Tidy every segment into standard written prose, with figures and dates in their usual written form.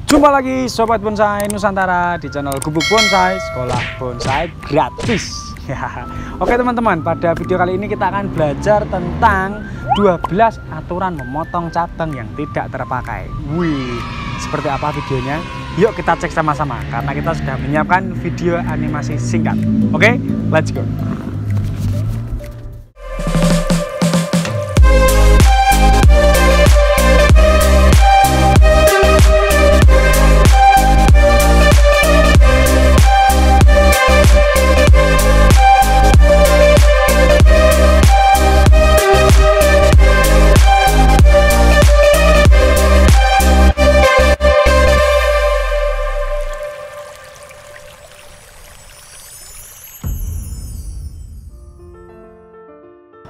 Jumpa lagi Sobat Bonsai Nusantara di channel Gubuk Bonsai, sekolah bonsai gratis. Oke teman-teman, pada video kali ini kita akan belajar tentang 12 aturan memotong cabang yang tidak terpakai. Wih, seperti apa videonya? Yuk kita cek sama-sama, karena kita sudah menyiapkan video animasi singkat. Oke, let's go.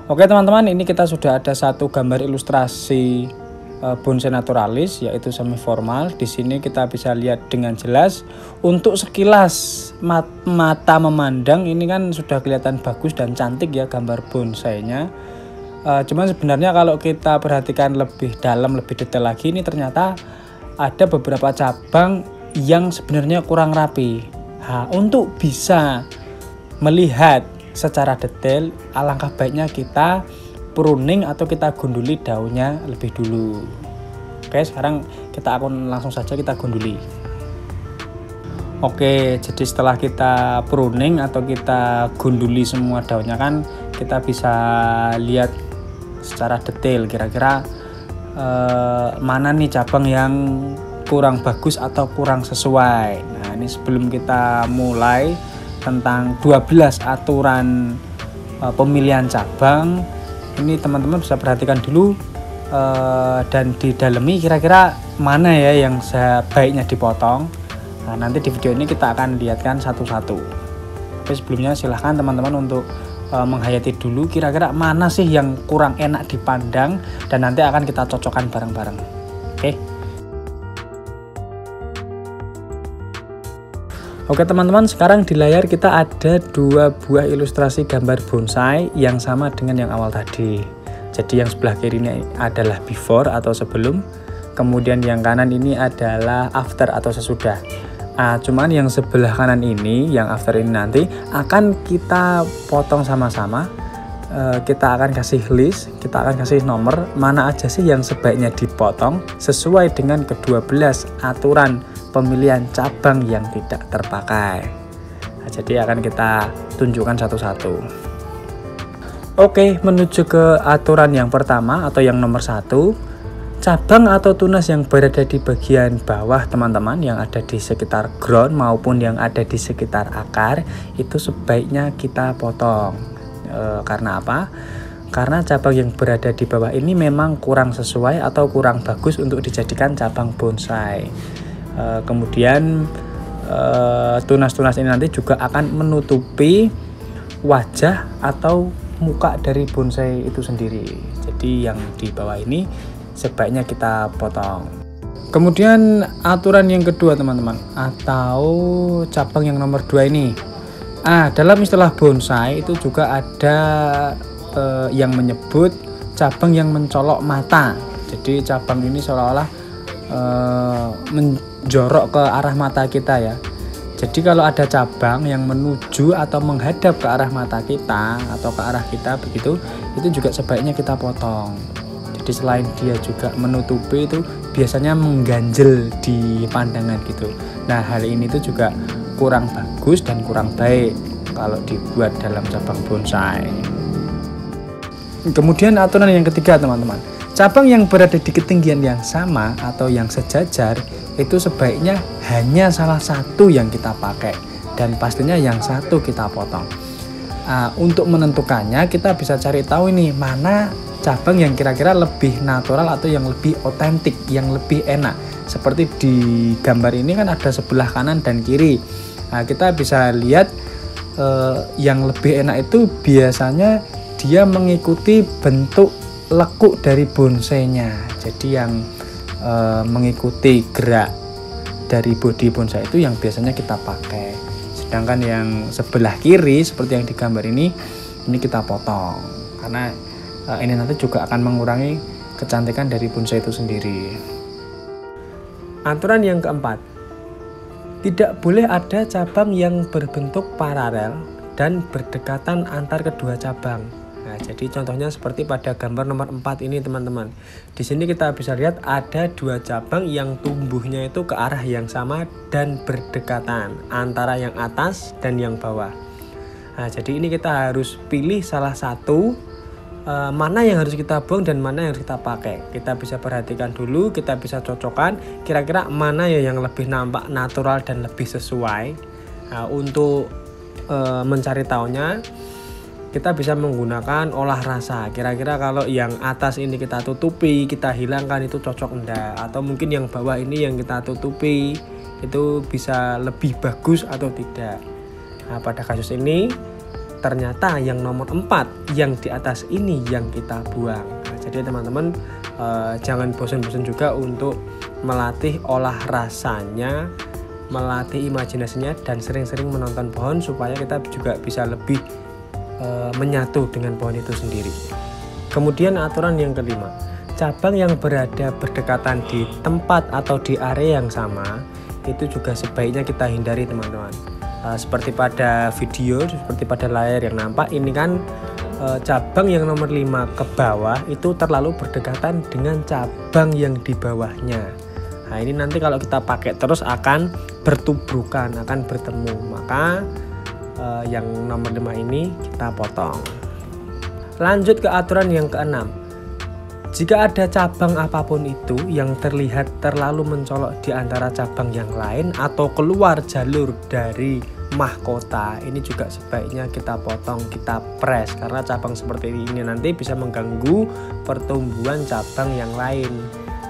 Oke teman-teman, ini kita sudah ada satu gambar ilustrasi bonsai naturalis, yaitu semi formal. Di sini kita bisa lihat dengan jelas. Untuk sekilas mata memandang ini kan sudah kelihatan bagus dan cantik ya gambar bonsainya. Cuman sebenarnya kalau kita perhatikan lebih dalam, lebih detail lagi, ini ternyata ada beberapa cabang yang sebenarnya kurang rapi. Untuk bisa melihat secara detail, alangkah baiknya kita pruning atau kita gunduli daunnya lebih dulu. Oke, sekarang kita akan langsung saja kita gunduli. Oke, jadi setelah kita pruning atau kita gunduli semua daunnya, kan kita bisa lihat secara detail kira-kira mana nih cabang yang kurang bagus atau kurang sesuai. Nah, ini sebelum kita mulai tentang 12 aturan pemilihan cabang, ini teman-teman bisa perhatikan dulu dan didalami kira-kira mana ya yang sebaiknya dipotong. Nah, nanti di video ini kita akan lihatkan satu-satu. Tapi sebelumnya silahkan teman-teman untuk menghayati dulu kira-kira mana sih yang kurang enak dipandang, dan nanti akan kita cocokkan bareng-bareng. Oke teman-teman, sekarang di layar kita ada dua buah ilustrasi gambar bonsai yang sama dengan yang awal tadi. Jadi yang sebelah kiri ini adalah before atau sebelum, kemudian yang kanan ini adalah after atau sesudah. Cuman yang sebelah kanan ini, yang after ini nanti akan kita potong sama-sama. Kita akan kasih list, kita akan kasih nomor mana aja sih yang sebaiknya dipotong sesuai dengan ke-12 aturan pemilihan cabang yang tidak terpakai. Nah, jadi akan kita tunjukkan satu-satu. Oke, menuju ke aturan yang pertama atau yang nomor 1, cabang atau tunas yang berada di bagian bawah teman-teman, yang ada di sekitar ground maupun yang ada di sekitar akar, itu sebaiknya kita potong. Karena apa? Karena cabang yang berada di bawah ini memang kurang sesuai atau kurang bagus untuk dijadikan cabang bonsai. Kemudian tunas-tunas ini nanti juga akan menutupi wajah atau muka dari bonsai itu sendiri. Jadi yang di bawah ini sebaiknya kita potong. Kemudian aturan yang kedua teman-teman, atau cabang yang nomor 2 ini. Dalam istilah bonsai itu juga ada yang menyebut cabang yang mencolok mata. Jadi cabang ini seolah-olah menjorok ke arah mata kita ya. Jadi kalau ada cabang yang menuju atau menghadap ke arah mata kita atau ke arah kita begitu, itu juga sebaiknya kita potong. Jadi selain dia juga menutupi, itu biasanya mengganjel di pandangan gitu. Nah, hal ini tuh juga kurang bagus dan kurang baik kalau dibuat dalam cabang bonsai. Kemudian aturan yang ketiga teman-teman, cabang yang berada di ketinggian yang sama atau yang sejajar itu sebaiknya hanya salah satu yang kita pakai, dan pastinya yang satu kita potong. Untuk menentukannya kita bisa cari tahu ini mana cabang yang kira-kira lebih natural atau yang lebih otentik, yang lebih enak. Seperti di gambar ini kan ada sebelah kanan dan kiri. Kita bisa lihat yang lebih enak itu biasanya dia mengikuti bentuk lekuk dari bonsainya. Jadi yang mengikuti gerak dari bodi bonsai itu yang biasanya kita pakai. Sedangkan yang sebelah kiri seperti yang di gambar ini kita potong, karena ini nanti juga akan mengurangi kecantikan dari bonsai itu sendiri. Aturan yang keempat, tidak boleh ada cabang yang berbentuk paralel dan berdekatan antar kedua cabang. Nah, jadi contohnya seperti pada gambar nomor 4 ini teman-teman. Di sini kita bisa lihat ada dua cabang yang tumbuhnya itu ke arah yang sama dan berdekatan antara yang atas dan yang bawah. Nah, jadi ini kita harus pilih salah satu mana yang harus kita buang dan mana yang harus kita pakai. Kita bisa perhatikan dulu, kita bisa cocokkan kira-kira mana ya yang lebih nampak natural dan lebih sesuai. Nah, untuk mencari tahunya kita bisa menggunakan olah rasa. Kira-kira kalau yang atas ini kita tutupi, kita hilangkan, itu cocok enggak? Atau mungkin yang bawah ini yang kita tutupi itu bisa lebih bagus atau tidak? Nah, pada kasus ini ternyata yang nomor 4 yang di atas ini yang kita buang. Nah, jadi teman-teman jangan bosan-bosan juga untuk melatih olah rasanya, melatih imajinasinya, dan sering-sering menonton pohon supaya kita juga bisa lebih menyatu dengan pohon itu sendiri. Kemudian aturan yang kelima, cabang yang berada berdekatan di tempat atau di area yang sama itu juga sebaiknya kita hindari teman-teman. Seperti pada video, seperti pada layar yang nampak ini kan cabang yang nomor 5 ke bawah itu terlalu berdekatan dengan cabang yang di bawahnya. Nah, ini nanti kalau kita pakai terus akan bertubrukan, akan bertemu. Maka yang nomor 5 ini kita potong. Lanjut ke aturan yang keenam. Jika ada cabang apapun itu yang terlihat terlalu mencolok di antara cabang yang lain atau keluar jalur dari mahkota, ini juga sebaiknya kita potong, kita press, karena cabang seperti ini nanti bisa mengganggu pertumbuhan cabang yang lain.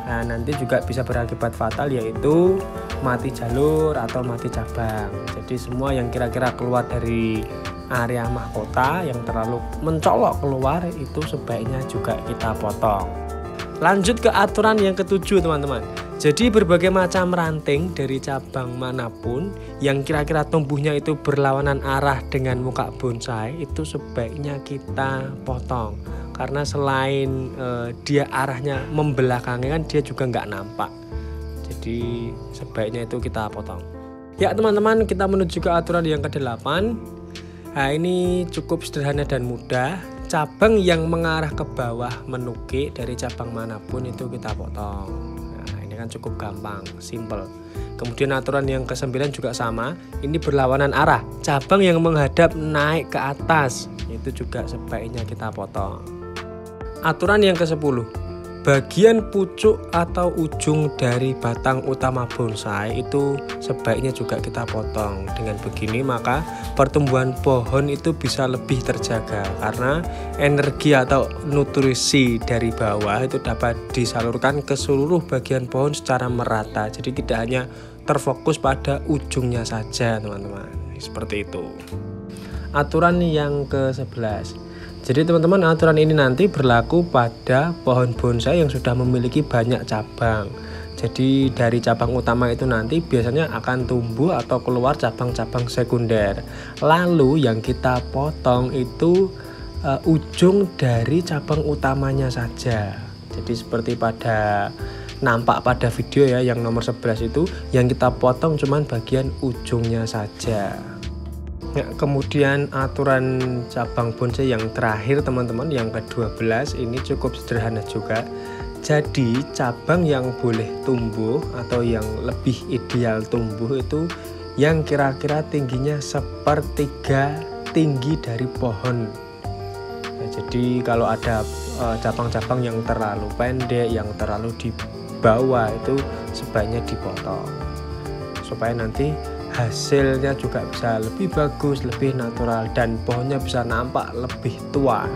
Nah, nanti juga bisa berakibat fatal, yaitu mati jalur atau mati cabang. Jadi semua yang kira-kira keluar dari area mahkota yang terlalu mencolok keluar itu sebaiknya juga kita potong. Lanjut ke aturan yang ketujuh teman-teman. Jadi berbagai macam ranting dari cabang manapun yang kira-kira tumbuhnya itu berlawanan arah dengan muka bonsai itu sebaiknya kita potong. Karena selain dia arahnya membelakangi kan dia juga nggak nampak. Jadi sebaiknya itu kita potong. Ya teman-teman, kita menuju ke aturan yang ke-8. Nah, ini cukup sederhana dan mudah. Cabang yang mengarah ke bawah menukik dari cabang manapun itu kita potong. Nah, ini kan cukup gampang, simple. Kemudian aturan yang ke-9 juga sama. Ini berlawanan arah. Cabang yang menghadap naik ke atas itu juga sebaiknya kita potong. Aturan yang ke-10, bagian pucuk atau ujung dari batang utama bonsai itu sebaiknya juga kita potong. Dengan begini maka pertumbuhan pohon itu bisa lebih terjaga, karena energi atau nutrisi dari bawah itu dapat disalurkan ke seluruh bagian pohon secara merata. Jadi tidak hanya terfokus pada ujungnya saja teman-teman, seperti itu. Aturan yang ke-11, jadi teman-teman, aturan ini nanti berlaku pada pohon bonsai yang sudah memiliki banyak cabang. Jadi dari cabang utama itu nanti biasanya akan tumbuh atau keluar cabang-cabang sekunder. Lalu yang kita potong itu ujung dari cabang utamanya saja. Jadi seperti nampak pada video ya yang nomor 11 itu, yang kita potong cuman bagian ujungnya saja. Ya, kemudian aturan cabang bonsai yang terakhir teman-teman, yang ke-12, ini cukup sederhana juga. Jadi cabang yang boleh tumbuh atau yang lebih ideal tumbuh itu yang kira-kira tingginya 1/3 tinggi dari pohon. Nah, jadi kalau ada cabang-cabang yang terlalu pendek, yang terlalu di bawah itu sebaiknya dipotong supaya nanti hasilnya juga bisa lebih bagus, lebih natural, dan pohonnya bisa nampak lebih tua.